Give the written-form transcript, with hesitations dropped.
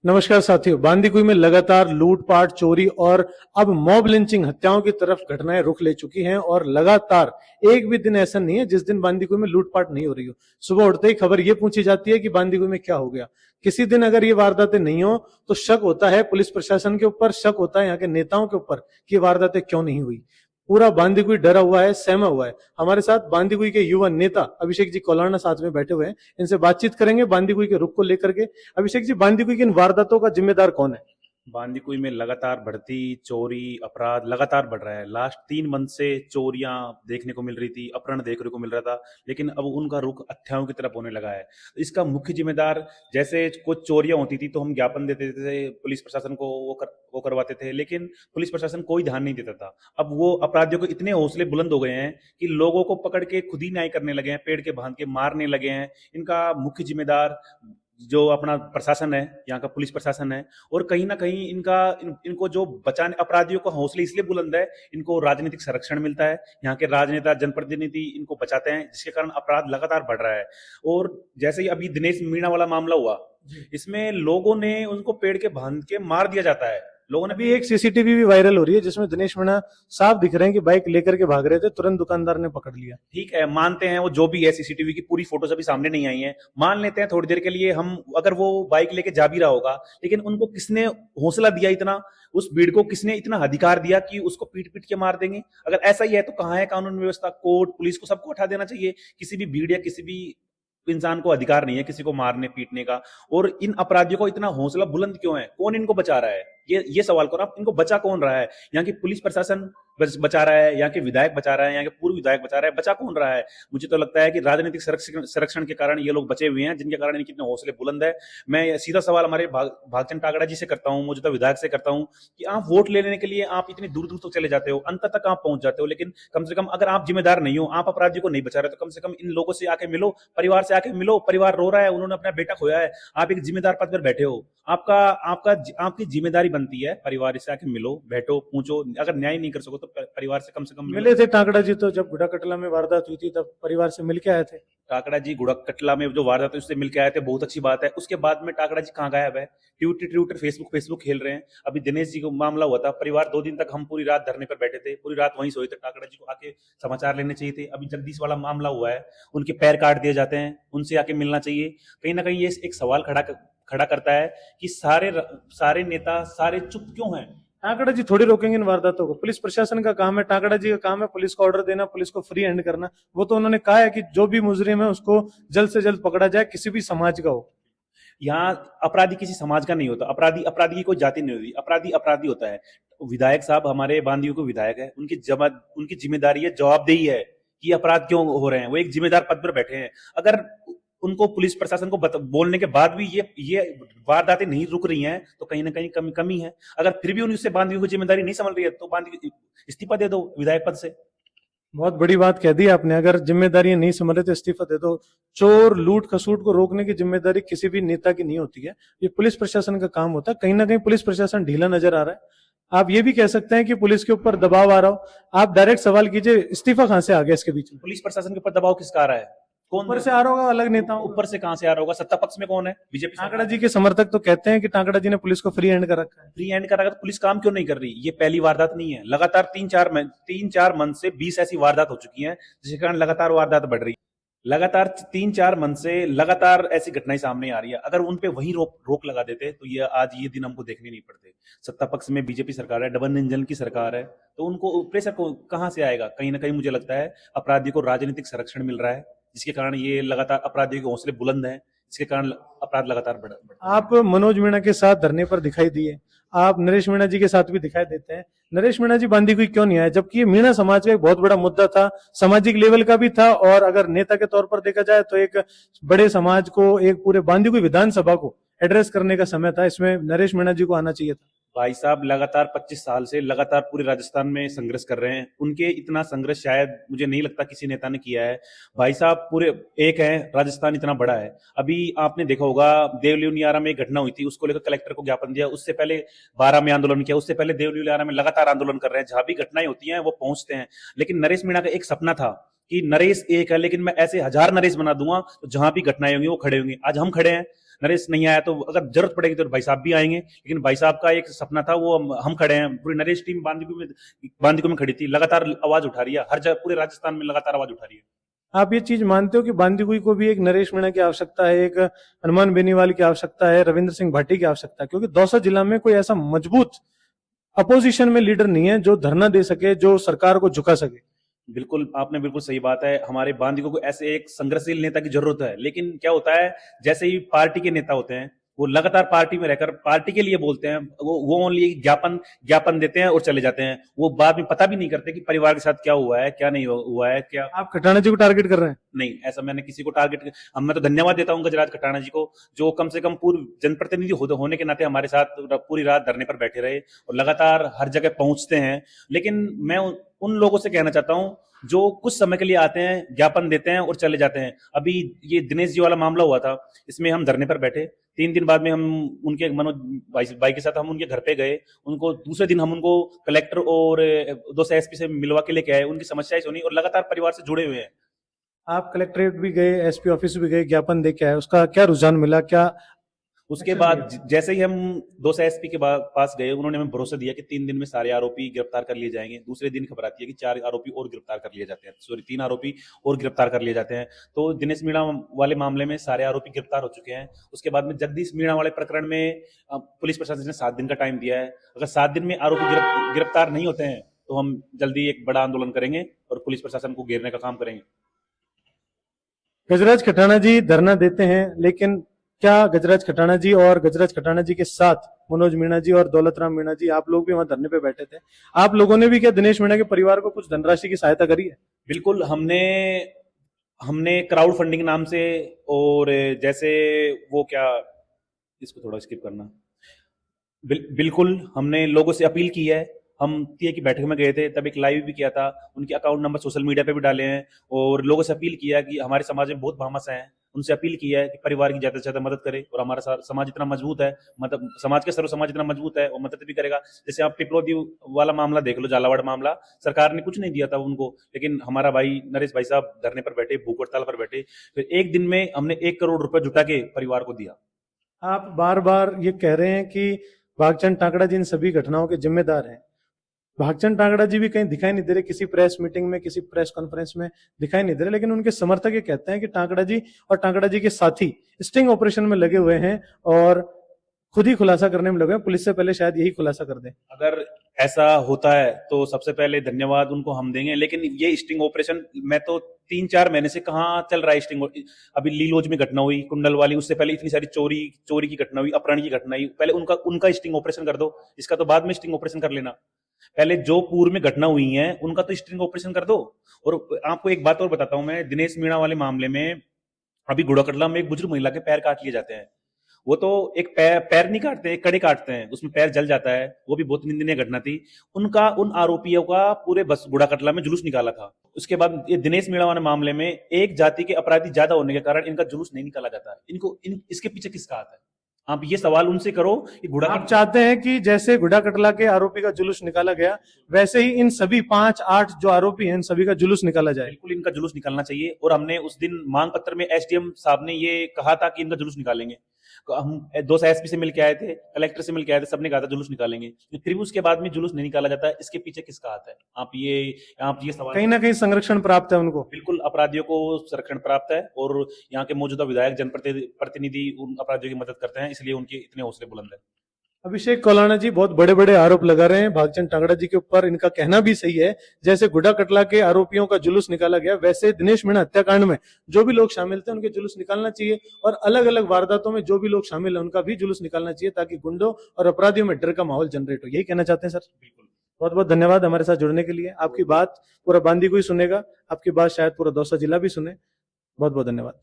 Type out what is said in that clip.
नमस्कार साथियों। बांदीकुई में लगातार लूटपाट, चोरी और अब मॉब लिंचिंग हत्याओं की तरफ घटनाएं रुख ले चुकी हैं और लगातार एक भी दिन ऐसा नहीं है जिस दिन बांदीकुई में लूटपाट नहीं हो रही हो। सुबह उठते ही खबर ये पूछी जाती है कि बांदीकुई में क्या हो गया। किसी दिन अगर ये वारदातें नहीं हो तो शक होता है पुलिस प्रशासन के ऊपर, शक होता है यहाँ के नेताओं के ऊपर कि ये वारदातें क्यों नहीं हुई। पूरा बांदीकुई डरा हुआ है, सहमा हुआ है। हमारे साथ बांदीकुई के युवा नेता अभिषेक जी कोलारना साथ में बैठे हुए हैं। इनसे बातचीत करेंगे बांदीकुई के रुख को लेकर के। अभिषेक जी, बांदीकुई की इन वारदातों का जिम्मेदार कौन है? बांदीकुई में लगातार बढ़ती चोरी अपराध लगातार बढ़ रहा है। लास्ट 3 मंथ से चोरियां देखने को मिल रही थी, अपहरण देखने को मिल रहा था, लेकिन अब उनका रुख हत्याओं की तरफ होने लगा है। इसका मुख्य जिम्मेदार, जैसे कुछ चोरियां होती थी तो हम ज्ञापन देते थे पुलिस प्रशासन को, वो करवाते थे, लेकिन पुलिस प्रशासन कोई ध्यान नहीं देता था। अब वो अपराधियों को इतने हौसले बुलंद हो गए हैं कि लोगों को पकड़ के खुद ही न्याय करने लगे हैं, पेड़ के बांध के मारने लगे हैं। इनका मुख्य जिम्मेदार जो अपना प्रशासन है, यहाँ का पुलिस प्रशासन है। और कहीं ना कहीं इनको जो बचाने, अपराधियों को हौसले इसलिए बुलंद है, इनको राजनीतिक संरक्षण मिलता है। यहाँ के राजनेता, जनप्रतिनिधि इनको बचाते हैं, जिसके कारण अपराध लगातार बढ़ रहा है। और जैसे ही अभी दिनेश मीणा वाला मामला हुआ, इसमें लोगों ने उनको पेड़ के बांध के मार दिया जाता है। लोगों ने अभी एक सीसीटीवी भी वायरल हो रही है जिसमें दिनेश मीणा साफ दिख रहे हैं कि बाइक लेकर के भाग रहे थे, तुरंत दुकानदार ने पकड़ लिया। ठीक है, मानते हैं वो जो भी है, सीसीटीवी की पूरी फोटोज अभी सामने नहीं आई है, मान लेते हैं थोड़ी देर के लिए हम, अगर वो बाइक लेके जा भी रहा होगा, लेकिन उनको किसने हौसला दिया इतना, उस भीड़ को किसने इतना अधिकार दिया कि उसको पीट पीट के मार देंगे? अगर ऐसा ही है तो कहाँ है कानून व्यवस्था? कोर्ट, पुलिस को सबको उठा देना चाहिए। किसी भी भीड़ या किसी भी इंसान को अधिकार नहीं है किसी को मारने पीटने का। और इन अपराधियों को इतना हौसला बुलंद क्यों है? कौन इनको बचा रहा है? ये सवाल करो आप। इनको बचा कौन रहा है? यहाँ की पुलिस प्रशासन बचा रहा है, यहाँ के विधायक बचा रहा है, यहाँ के पूर्व विधायक बचा रहा है, बचा कौन रहा है? मुझे तो लगता है कि राजनीतिक संरक्षण के कारण ये लोग बचे हुए हैं, जिनके कारण इनके इतने हौसले बुलंद है। मैं सीधा सवाल हमारे भागचंद टाकड़ा जी से करता हूँ, मौजूदा विधायक से करता हूँ, कि आप वोट लेने के लिए आप इतनी दूर दूर तक चले जाते हो, अंत तक आप पहुंच जाते हो, लेकिन कम से कम अगर आप जिम्मेदार नहीं हो, आप अपराधियों को नहीं बचा रहे, तो कम से कम इन लोगों से आके मिलो, परिवार से आके मिलो। परिवार रो रहा है, उन्होंने अपना बेटा खोया है, आप एक जिम्मेदार पद पर बैठे हो, आपका आपका आपकी जिम्मेदारी बनती है परिवार से आके मिलो, बैठो, पूछो। अगर न्याय नहीं कर सको तो परिवार से कम मिलो। मिले थे टाकड़ा जी तो जब गुड़ा कटला में वारदात हुई थी तब परिवार से मिल के आए थे। टाकड़ा जी गुड़ा कटला में जो वारदात है उससे मिलकर आए थे, बहुत अच्छी बात है। उसके बाद में टाकड़ा जी कहाँ गायब है? ट्विटर फेसबुक खेल रहे हैं। अभी दिनेश जी को मामला हुआ था, परिवार 2 दिन तक हम पूरी रात धरने पर बैठे थे, पूरी रात वहीं सोए थे। टाकड़ा जी को आके समाचार लेने चाहिए थे। अभी जगदीश वाला मामला हुआ है, उनके पैर काट दिए जाते हैं, उनसे आके मिलना चाहिए। कहीं ना कहीं ये एक सवाल खड़ा करता है कि सारे नेता सारे चुप क्यों हैं? टाकड़ा जी थोड़ी रोकेंगे इन वारदातों को। पुलिस प्रशासन का काम है, टाकड़ा जी का काम है पुलिस को ऑर्डर देना, पुलिस को फ्री हैंड करना। वो तो उन्होंने कहा है कि जो भी मुजरिम है उसको जल्द से जल्द पकड़ा जाए, किसी भी समाज का हो। यहाँ अपराधी किसी समाज का नहीं होता। अपराधी की कोई जाति नहीं होती। अपराधी अपराधी होता है। विधायक साहब हमारे बांदियों के विधायक है, उनकी जिम्मेदारी है, जवाबदेही है कि अपराध क्यों हो रहे हैं। वो एक जिम्मेदार पद पर बैठे हैं। अगर उनको पुलिस प्रशासन को बोलने के बाद भी ये वारदातें नहीं रुक रही हैं, तो कहीं ना कहीं कमी है। अगर फिर भी उनसे बांदियों की जिम्मेदारी नहीं संभल रही है, तो बांदी इस्तीफा दे दो विधायक पद से। बहुत बड़ी बात कह दी आपने। अगर जिम्मेदारी नहीं समझ रहे तो इस्तीफा दे दो। चोर लूट खसूट को रोकने की जिम्मेदारी किसी भी नेता की नहीं होती है, ये पुलिस प्रशासन का काम होता है। कहीं ना कहीं पुलिस प्रशासन ढीला नजर आ रहा है। आप ये भी कह सकते हैं कि पुलिस के ऊपर दबाव आ रहा हो। आप डायरेक्ट सवाल कीजिए, इस्तीफा कहां से आ गया इसके बीच में? पुलिस प्रशासन के ऊपर दबाव किसका आ रहा है? कौन ऊपर से आ रहा होगा, अलग नेताओं। ऊपर से कहां से आ रहा होगा? सत्ता पक्ष में कौन है? बीजेपी। टाकड़ा जी के समर्थक तो कहते हैं कि टाकड़ा जी ने पुलिस को फ्री हैंड कर रखा है। फ्री हैंड कर रखा है तो पुलिस काम क्यों नहीं कर रही? ये पहली वारदात नहीं है। लगातार 3-4 मंथ से 20 ऐसी वारदात हो चुकी हैं, जिसके कारण लगातार वारदात बढ़ रही है। लगातार 3-4 मंथ से लगातार ऐसी घटनाएं सामने आ रही है। अगर उन पे वही रोक लगा देते तो ये आज ये दिन हमको देखने नहीं पड़ते। सत्ता पक्ष में बीजेपी सरकार है, डबल इंजन की सरकार है, तो उनको प्रेशर कहां से आएगा? कहीं ना कहीं मुझे लगता है अपराधी को राजनीतिक संरक्षण मिल रहा है, जिसके कारण ये लगातार अपराधियों के हौसले बुलंद हैं, जिसके कारण अपराध लगातार बढ़। आप मनोज मीणा के साथ धरने पर दिखाई दिए, आप नरेश मीणा जी के साथ भी दिखाई देते हैं। नरेश मीणा जी बांदीकुई क्यों नहीं आए, जबकि ये मीणा समाज का एक बहुत बड़ा मुद्दा था, सामाजिक लेवल का भी था, और अगर नेता के तौर पर देखा जाए तो एक बड़े समाज को, एक पूरे बांदीकुई विधानसभा को एड्रेस करने का समय था। इसमें नरेश मीणा जी को आना चाहिए था। भाई साहब लगातार 25 साल से लगातार पूरे राजस्थान में संघर्ष कर रहे हैं। उनके इतना संघर्ष शायद मुझे नहीं लगता किसी नेता ने किया है। भाई साहब पूरे एक है, राजस्थान इतना बड़ा है। अभी आपने देखा होगा देवलियारा में एक घटना हुई थी, उसको लेकर कलेक्टर को ज्ञापन दिया। उससे पहले 12 में आंदोलन किया, उससे पहले देवलियारा में लगातार आंदोलन कर रहे हैं। जहां भी घटनाएं होती हैं वो पहुंचते हैं। लेकिन नरेश मीणा का एक सपना था कि नरेश एक है, लेकिन मैं ऐसे 1000 नरेश बना दूंगा तो जहां भी घटनाएं होंगी वो खड़े होंगे। आज हम खड़े हैं, नरेश नहीं आया तो अगर जरूरत पड़ेगी तो भाई साहब भी आएंगे, लेकिन भाई साहब का एक सपना था, वो हम खड़े हैं। पूरी नरेश टीम बांदीकुई में खड़ी थी, लगातार आवाज उठा रही है, हर जगह पूरे राजस्थान में लगातार आवाज उठा रही है। आप ये चीज मानते हो कि बांदीकुई को भी एक नरेश मीणा की आवश्यकता है, एक हनुमान बेनीवाल की आवश्यकता है, रविंद्र सिंह भाटी की आवश्यकता है, क्योंकि दौसा जिला में कोई ऐसा मजबूत अपोजिशन में लीडर नहीं है जो धरना दे सके, जो सरकार को झुका सके। बिल्कुल, आपने बिल्कुल सही बात है। हमारे बांदीकुई को ऐसे एक संघर्षशील नेता की जरूरत है, लेकिन क्या होता है, जैसे ही पार्टी के नेता होते हैं, वो लगातार पार्टी में रहकर पार्टी के लिए बोलते हैं, वो ओनली ज्ञापन देते हैं और चले जाते हैं। वो बाद में पता भी नहीं करते कि परिवार के साथ क्या हुआ है, क्या नहीं हुआ है, क्या। आप खटाना जी को टारगेट कर रहे हैं? नहीं, ऐसा मैंने किसी को टारगेट, हम मैं तो धन्यवाद देता हूं गजराज खटाना जी को, जो कम से कम पूर्व जनप्रतिनिधि होने के नाते हमारे साथ पूरी रात धरने पर बैठे रहे और लगातार हर जगह पहुंचते हैं। लेकिन मैं उन लोगों से कहना चाहता हूं जो कुछ समय के लिए आते हैं, ज्ञापन देते हैं और चले जाते हैं। अभी ये दिनेश जी वाला मामला हुआ था, इसमें हम धरने पर बैठे, 3 दिन बाद में हम उनके मनोज भाई के साथ हम उनके घर पे गए, उनको दूसरे दिन हम उनको कलेक्टर और 2 एसपी से मिलवा के लेके आए, उनकी समस्याएं सुनी और लगातार परिवार से जुड़े हुए हैं। आप कलेक्ट्रेट भी गए, एसपी ऑफिस भी गए, ज्ञापन दे के आए, उसका क्या रुझान मिला, क्या? उसके बाद जैसे ही हम 2 एसपी के पास गए, उन्होंने हमें भरोसा दिया कि 3 दिन में सारे आरोपी गिरफ्तार कर लिए जाएंगे। दूसरे दिन खबर आती है कि 4 आरोपी और गिरफ्तार कर लिए जाते हैं, सॉरी 3 आरोपी और गिरफ्तार कर लिए जाते हैं। तो दिनेश मीणा वाले मामले में सारे आरोपी गिरफ्तार हो चुके हैं। उसके बाद में जगदीश मीणा वाले प्रकरण में पुलिस प्रशासन ने 7 दिन का टाइम दिया है। अगर 7 दिन में आरोपी गिरफ्तार नहीं होते हैं तो हम जल्दी एक बड़ा आंदोलन करेंगे और पुलिस प्रशासन को घेरने का काम करेंगे। गजराज खटाना जी धरना देते हैं, लेकिन क्या गजराज खटाना जी और गजराज खटाना जी के साथ मनोज मीणा जी और दौलतराम मीणा जी, आप लोग भी वहां धरने पे बैठे थे, आप लोगों ने भी क्या दिनेश मीणा के परिवार को कुछ धनराशि की सहायता करी है? बिल्कुल, हमने क्राउड फंडिंग नाम से, और जैसे वो क्या, इसको थोड़ा स्किप करना। बिल्कुल हमने लोगों से अपील की है। हम टीए की बैठक में गए थे, तब एक लाइव भी किया था, उनके अकाउंट नंबर सोशल मीडिया पे भी डाले हैं और लोगों से अपील किया कि हमारे समाज में बहुत भामाश हैं, उनसे अपील की है कि परिवार की ज्यादा से ज्यादा मदद करे। और हमारा समाज इतना मजबूत है, मतलब समाज के सर्व समाज इतना मजबूत है और मदद भी करेगा। जैसे आप पिपलोदी वाला मामला देख लो, झालावाड़ मामला, सरकार ने कुछ नहीं दिया था उनको, लेकिन हमारा भाई नरेश भाई साहब धरने पर बैठे, भूख हड़ताल पर बैठे, फिर एक दिन में हमने 1 करोड़ रुपए जुटा के परिवार को दिया। आप बार बार ये कह रहे हैं कि भागचंद टांकड़ा जी इन सभी घटनाओं के जिम्मेदार हैं। भागचंद टांकड़ा जी भी कहीं दिखाई नहीं दे रहे, किसी प्रेस मीटिंग में, किसी प्रेस कॉन्फ्रेंस में दिखाई नहीं दे रहे, लेकिन उनके समर्थक ये कहते हैं कि टांकड़ा जी और टांकड़ा जी के साथी स्टिंग ऑपरेशन में लगे हुए हैं और खुद ही खुलासा करने में लगे हैं। पुलिस से पहले शायद यही खुलासा कर दें। अगर ऐसा होता है तो सबसे पहले धन्यवाद उनको हम देंगे, लेकिन ये स्टिंग ऑपरेशन मैं तो 3-4 महीने से कहाँ चल रहा है स्टिंग। अभी लीलोज में घटना हुई, कुंडल वाली, उससे पहले इतनी सारी चोरी की घटना हुई, अपहरण की घटना हुई, पहले उनका स्टिंग ऑपरेशन कर दो, इसका तो बाद में स्टिंग ऑपरेशन कर लेना। पहले जो पूर्व में घटना हुई है उनका तो स्टिंग ऑपरेशन कर दो। और आपको एक बात और बताता हूं मैं, दिनेश मीणा वाले मामले में अभी गुड़ाकटला में एक बुजुर्ग महिला के पैर काट लिए जाते हैं। वो तो एक पैर नहीं काटते, एक कड़े काटते हैं, उसमें पैर जल जाता है। वो भी बहुत निंदनीय घटना थी। उन आरोपियों का पूरे बस गुड़ाकटला में जुलूस निकाला था। उसके बाद ये दिनेश मीणा वाले मामले में एक जाति के अपराधी ज्यादा होने के कारण इनका जुलूस नहीं निकाला जाता है। इसके पीछे किसका हाथ है? आप ये सवाल उनसे करो कि आप चाहते हैं कि जैसे गुड़ाकटला के आरोपी का जुलूस निकाला गया, वैसे ही इन सभी 5-8 जो आरोपी हैं, इन सभी का जुलूस निकाला जाए? बिल्कुल, इनका जुलूस निकालना चाहिए। और हमने उस दिन मांग पत्र में एसडीएम साहब ने ये कहा था कि इनका जुलूस निकालेंगे। हम 2 एसपी से मिलकर आए थे, कलेक्टर से मिलकर आए थे, सबने कहा था जुलूस निकालेंगे। फिर उसके बाद में जुलूस नहीं निकाला जाता है, इसके पीछे किसका हाथ है? आप ये सवाल, कहीं ना कहीं संरक्षण प्राप्त है उनको। बिल्कुल, अपराधियों को संरक्षण प्राप्त है और यहाँ के मौजूदा विधायक, जनप्रतिनिधि उन अपराधियों की मदद करते हैं, इसलिए उनके इतने हौसले बुलंद है। अभिषेक कोलाना जी बहुत बड़े बड़े आरोप लगा रहे हैं भागचंद टांकड़ा जी के ऊपर। इनका कहना भी सही है, जैसे गुड़ाकटला के आरोपियों का जुलूस निकाला गया, वैसे दिनेश मीणा हत्याकांड में जो भी लोग शामिल थे उनके जुलूस निकालना चाहिए, और अलग अलग वारदातों में जो भी लोग शामिल है उनका भी जुलूस निकालना चाहिए, ताकि गुंडों और अपराधियों में डर का माहौल जनरेट हो। यही कहना चाहते हैं सर? बिल्कुल, बहुत बहुत धन्यवाद हमारे साथ जुड़ने के लिए। आपकी बात पूरा बांदीकुई सुनेगा, आपकी बात शायद पूरा दौसा जिला भी सुने। बहुत बहुत धन्यवाद।